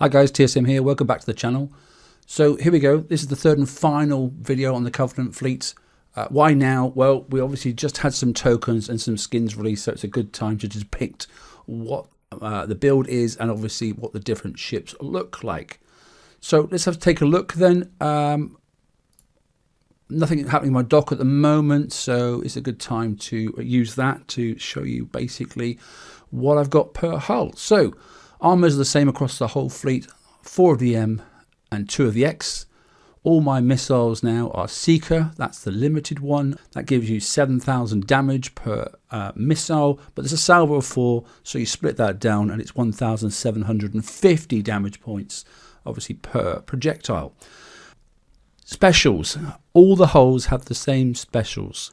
Hi guys, TSM here. Welcome back to the channel. So here we go. This is the third and final video on the Covenant fleet. Why now? Well, we obviously just had some tokens and some skins released, so it's a good time to depict what the build is and obviously what the different ships look like. So let's take a look then. Nothing happening in my dock at the moment, so it's a good time to use that to show you basically what I've got per hull. So armors are the same across the whole fleet, 4 of the M and 2 of the X. All my missiles now are Seeker, that's the limited one. That gives you 7,000 damage per missile, but there's a salvo of 4, so you split that down and it's 1,750 damage points, obviously per projectile. Specials, all the hulls have the same specials.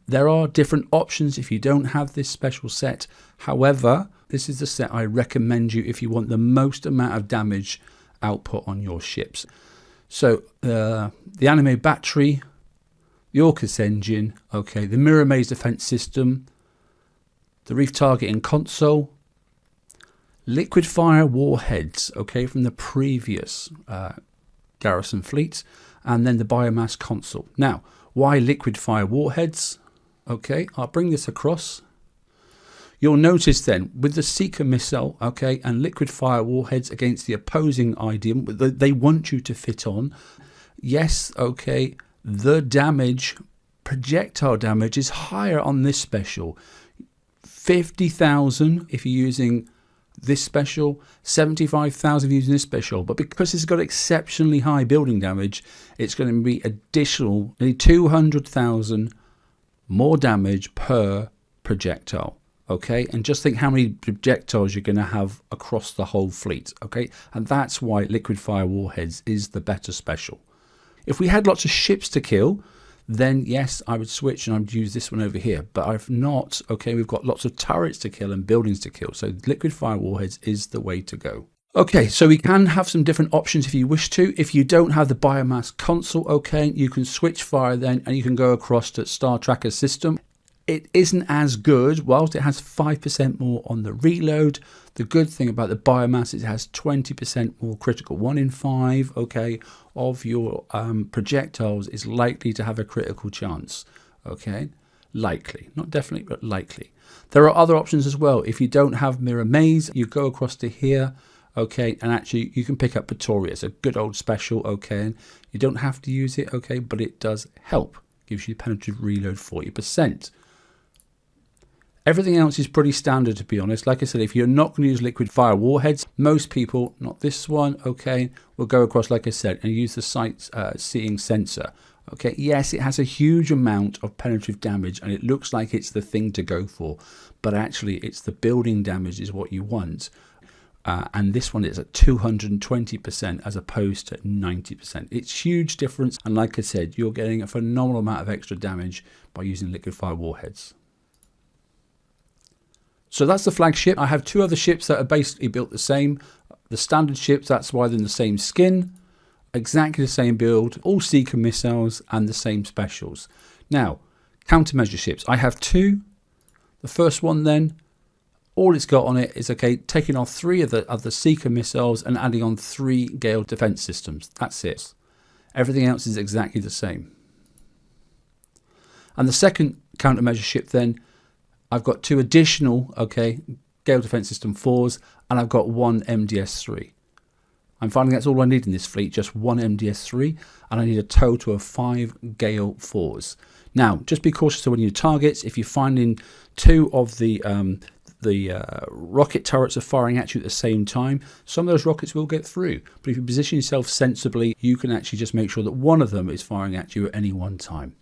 There are different options if you don't have this special set. However, this is the set I recommend you if you want the most amount of damage output on your ships. So the anime battery, the Orcus engine, okay, the mirror maze defense system, the reef targeting console, liquid fire warheads, okay, from the previous garrison fleets, and then the biomass console. Now, why liquid fire warheads? Okay, I'll bring this across. You'll notice then with the Seeker missile, okay, and liquid fire warheads against the opposing idiom, they want you to fit on. Yes, okay, the damage, projectile damage is higher on this special. 50,000 if you're using this special, 75,000 if you're using this special. But because it's got exceptionally high building damage, it's going to be additional, nearly 200,000 more damage per projectile. Okay, and just think how many projectiles you're going to have across the whole fleet. Okay, and that's why liquid fire warheads is the better special. If we had lots of ships to kill, then yes, I would switch and I would use this one over here. But I've not. Okay, we've got lots of turrets to kill and buildings to kill, so liquid fire warheads is the way to go. Okay, so we can have some different options if you wish to. If you don't have the biomass console, okay, you can switch fire then and you can go across to Star Tracker system. It isn't as good, whilst it has 5% more on the reload. The good thing about the biomass is it has 20% more critical. 1 in 5, okay, of your projectiles is likely to have a critical chance, okay? Likely, not definitely, but likely. There are other options as well. If you don't have Mirror Maze, you go across to here, okay, and actually you can pick up Pretoria. It's a good old special, okay, and you don't have to use it, okay, but it does help. Gives you penetrative reload 40%. Everything else is pretty standard, to be honest. Like I said, if you're not going to use liquid fire warheads, most people, not this one, okay, will go across, like I said, and use the sight seeing sensor. Okay, yes, it has a huge amount of penetrative damage and it looks like it's the thing to go for, but actually it's the building damage is what you want. And this one is at 220% as opposed to 90%. It's huge difference, and like I said, you're getting a phenomenal amount of extra damage by using liquid fire warheads. So that's the flagship. I have 2 other ships that are basically built the same. The standard ships, that's why they're in the same skin, exactly the same build, all Seeker missiles and the same specials. Now, countermeasure ships. I have 2. The first one then, all it's got on it is, okay, taking off 3 of the Seeker missiles and adding on 3 Gale defense systems. That's it. Everything else is exactly the same. And the second countermeasure ship then, I've got 2 additional, okay, Gale Defense System 4s, and I've got 1 MDS3. I'm finding that's all I need in this fleet, just 1 MDS3, and I need a total of 5 Gale 4s. Now, just be cautious of when you targets. If you're finding 2 of the rocket turrets are firing at you at the same time, some of those rockets will get through. But if you position yourself sensibly, you can actually just make sure that one of them is firing at you at any one time.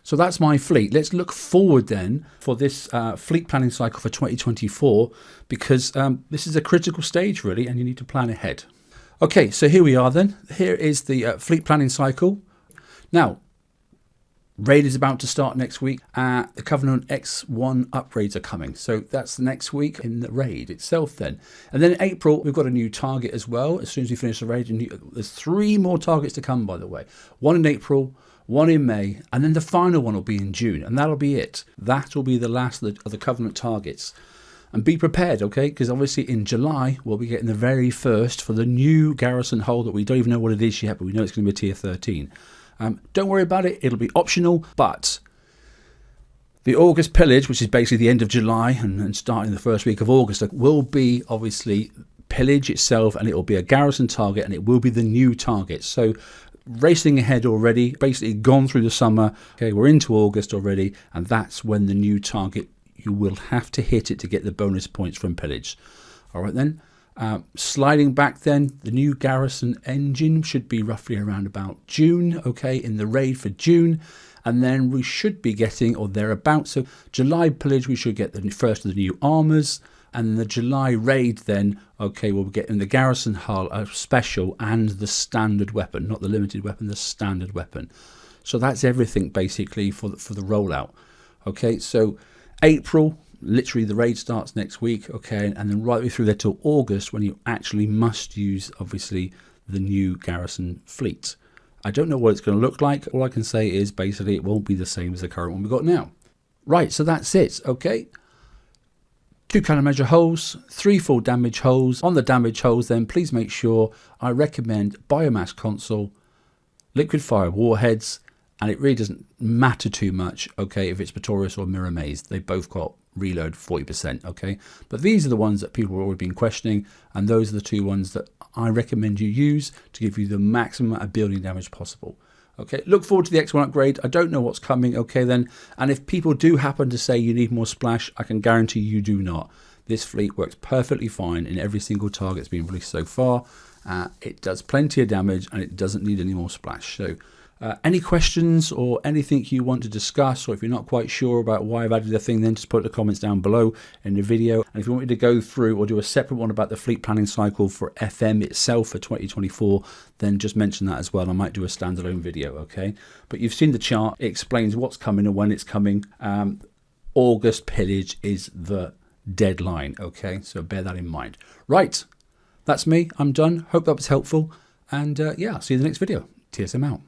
So that's my fleet. Let's look forward then for this fleet planning cycle for 2024, because this is a critical stage really, and you need to plan ahead. Okay, so here we are then. Here is the fleet planning cycle. Now, raid is about to start next week. The Covenant X1 upgrades are coming. So that's the next week in the raid itself then. And then in April, we've got a new target as well. As soon as we finish the raid, there's 3 more targets to come, by the way. 1 in April, 1 in May, and then the final one will be in June, and that'll be it. That will be the last of the Covenant targets. And be prepared, okay? Because obviously in July, we'll be getting the very first for the new garrison hull that we don't even know what it is yet, but we know it's going to be a tier 13. Don't worry about it. It'll be optional, but the August pillage, which is basically the end of July and starting the first week of August, will be obviously pillage itself, and it will be a garrison target, and it will be the new target. So racing ahead already, basically gone through the summer. Okay, we're into August already, and that's when the new target, you will have to hit it to get the bonus points from pillage. All right then. Sliding back then, the new garrison engine should be roughly around about June, okay, in the raid for June. And then we should be getting, or thereabouts, so July pillage, we should get the first of the new armors. And the July raid then, okay, we'll be getting the garrison hull, a special, and the standard weapon, not the limited weapon, the standard weapon. So that's everything basically for the rollout. Okay, so April, literally the raid starts next week, okay, and then right through there till August when you actually must use, obviously, the new garrison fleet. I don't know what it's going to look like. All I can say is basically it won't be the same as the current one we've got now. Right, so that's it, okay. 2 countermeasure holes, 3 full damage holes. On the damage holes then, please make sure, I recommend biomass console, liquid fire warheads, and it really doesn't matter too much, okay, if it's Pretorius or Mirror Maze. They both got reload 40%, okay. But these are the ones that people have already been questioning, and those are the 2 ones that I recommend you use to give you the maximum amount of building damage possible. Okay, look forward to the X1 upgrade. I don't know what's coming, okay then. And if people do happen to say you need more splash, I can guarantee you do not. This fleet works perfectly fine in every single target that's been released so far. It does plenty of damage and it doesn't need any more splash. So any questions or anything you want to discuss, or if you're not quite sure about why I've added the thing, then just put the comments down below in the video. And if you want me to go through or do a separate one about the fleet planning cycle for FM itself for 2024, then just mention that as well. I might do a standalone video, okay? But you've seen the chart. It explains what's coming and when it's coming. August pillage is the deadline, okay? So bear that in mind. Right, that's me. I'm done. Hope that was helpful. And yeah, I'll see you in the next video. TSM out.